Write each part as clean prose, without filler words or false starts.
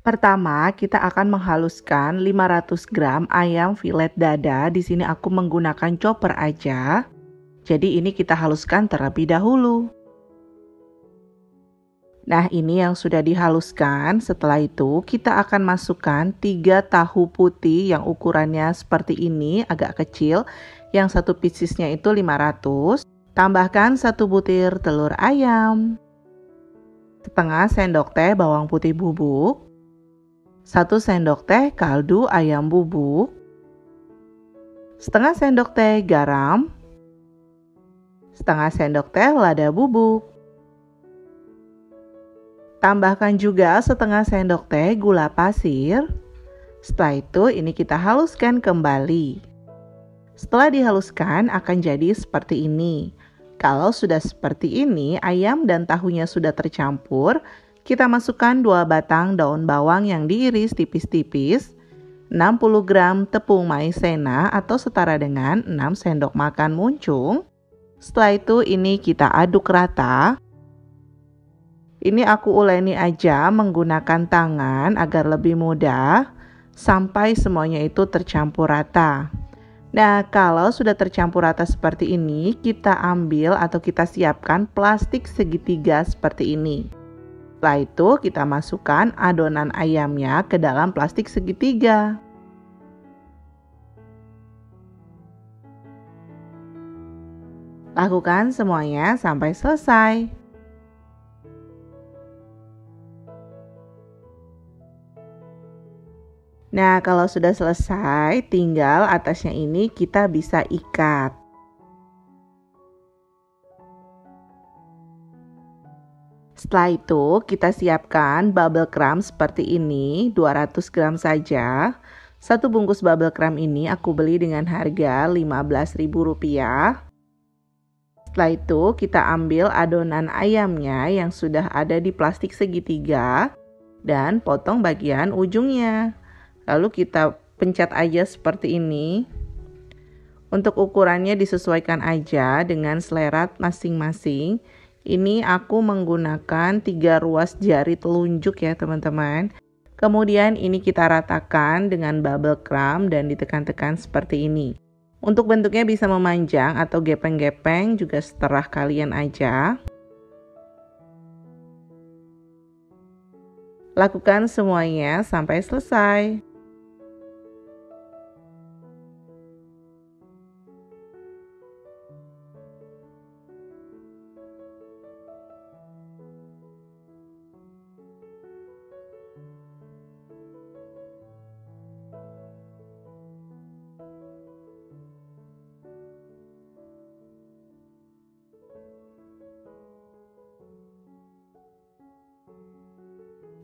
Pertama, kita akan menghaluskan 500 gram ayam filet dada. Di sini aku menggunakan chopper aja. Jadi ini kita haluskan terlebih dahulu. Nah, ini yang sudah dihaluskan. Setelah itu, kita akan masukkan 3 tahu putih yang ukurannya seperti ini, agak kecil. Yang satu piecesnya itu 500. Tambahkan 1 butir telur ayam. Setengah sendok teh bawang putih bubuk. 1 sendok teh kaldu ayam bubuk. Setengah sendok teh garam. Setengah sendok teh lada bubuk. Tambahkan juga setengah sendok teh gula pasir. Setelah itu ini kita haluskan kembali. Setelah dihaluskan akan jadi seperti ini. Kalau sudah seperti ini, ayam dan tahunya sudah tercampur, kita masukkan 2 batang daun bawang yang diiris tipis-tipis, 60 gram tepung maizena atau setara dengan 6 sendok makan muncung. Setelah itu ini kita aduk rata. Ini aku uleni aja menggunakan tangan agar lebih mudah sampai semuanya itu tercampur rata. Nah, kalau sudah tercampur rata seperti ini, kita ambil atau kita siapkan plastik segitiga seperti ini. Setelah itu kita masukkan adonan ayamnya ke dalam plastik segitiga. Lakukan semuanya sampai selesai. Nah, kalau sudah selesai, tinggal atasnya ini kita bisa ikat. Setelah itu, kita siapkan bubble crumb seperti ini, 200 gram saja. Satu bungkus bubble crumb ini aku beli dengan harga Rp15.000. Setelah itu, kita ambil adonan ayamnya yang sudah ada di plastik segitiga dan potong bagian ujungnya. Lalu kita pencet aja seperti ini. Untuk ukurannya disesuaikan aja dengan selera masing-masing. Ini aku menggunakan 3 ruas jari telunjuk ya teman-teman. Kemudian ini kita ratakan dengan bubble crumb dan ditekan-tekan seperti ini. Untuk bentuknya bisa memanjang atau gepeng-gepeng juga seterah kalian aja. Lakukan semuanya sampai selesai.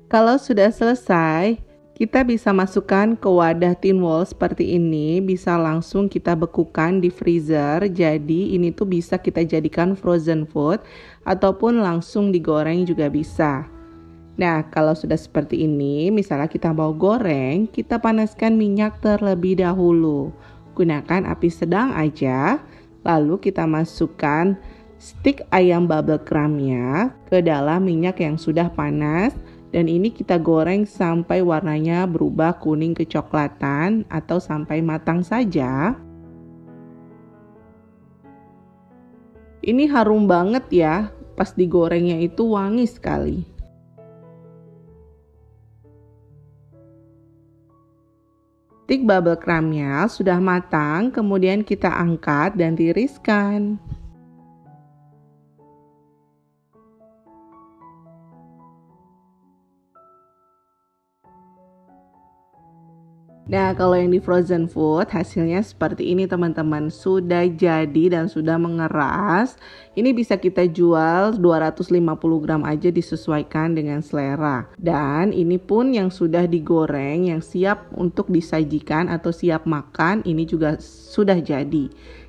Kalau sudah selesai, kita bisa masukkan ke wadah tin wall seperti ini, bisa langsung kita bekukan di freezer. Jadi ini tuh bisa kita jadikan frozen food ataupun langsung digoreng juga bisa. Nah, kalau sudah seperti ini, misalnya kita mau goreng, kita panaskan minyak terlebih dahulu. Gunakan api sedang aja, lalu kita masukkan stik ayam bubble crumbnya ke dalam minyak yang sudah panas. Dan ini kita goreng sampai warnanya berubah kuning kecoklatan atau sampai matang saja. Ini harum banget ya, pas digorengnya itu wangi sekali. Stik bubble crumbnya sudah matang, kemudian kita angkat dan tiriskan. Nah, kalau yang di frozen food hasilnya seperti ini teman-teman. Sudah jadi dan sudah mengeras. Ini bisa kita jual 250 gram aja disesuaikan dengan selera. Dan ini pun yang sudah digoreng, yang siap untuk disajikan atau siap makan, ini juga sudah jadi.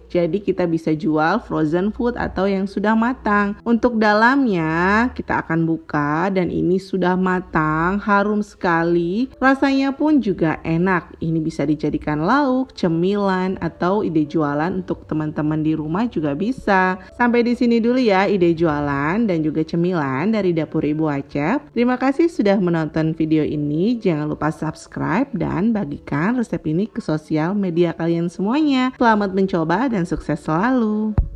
Jadi kita bisa jual frozen food atau yang sudah matang. Untuk dalamnya kita akan buka dan ini sudah matang, harum sekali. Rasanya pun juga enak. Ini bisa dijadikan lauk, cemilan, atau ide jualan untuk teman-teman di rumah juga bisa. Sampai di sini dulu ya ide jualan dan juga cemilan dari Dapur Ibu Acep. Terima kasih sudah menonton video ini. Jangan lupa subscribe dan bagikan resep ini ke sosial media kalian semuanya. Selamat mencoba dan sukses selalu.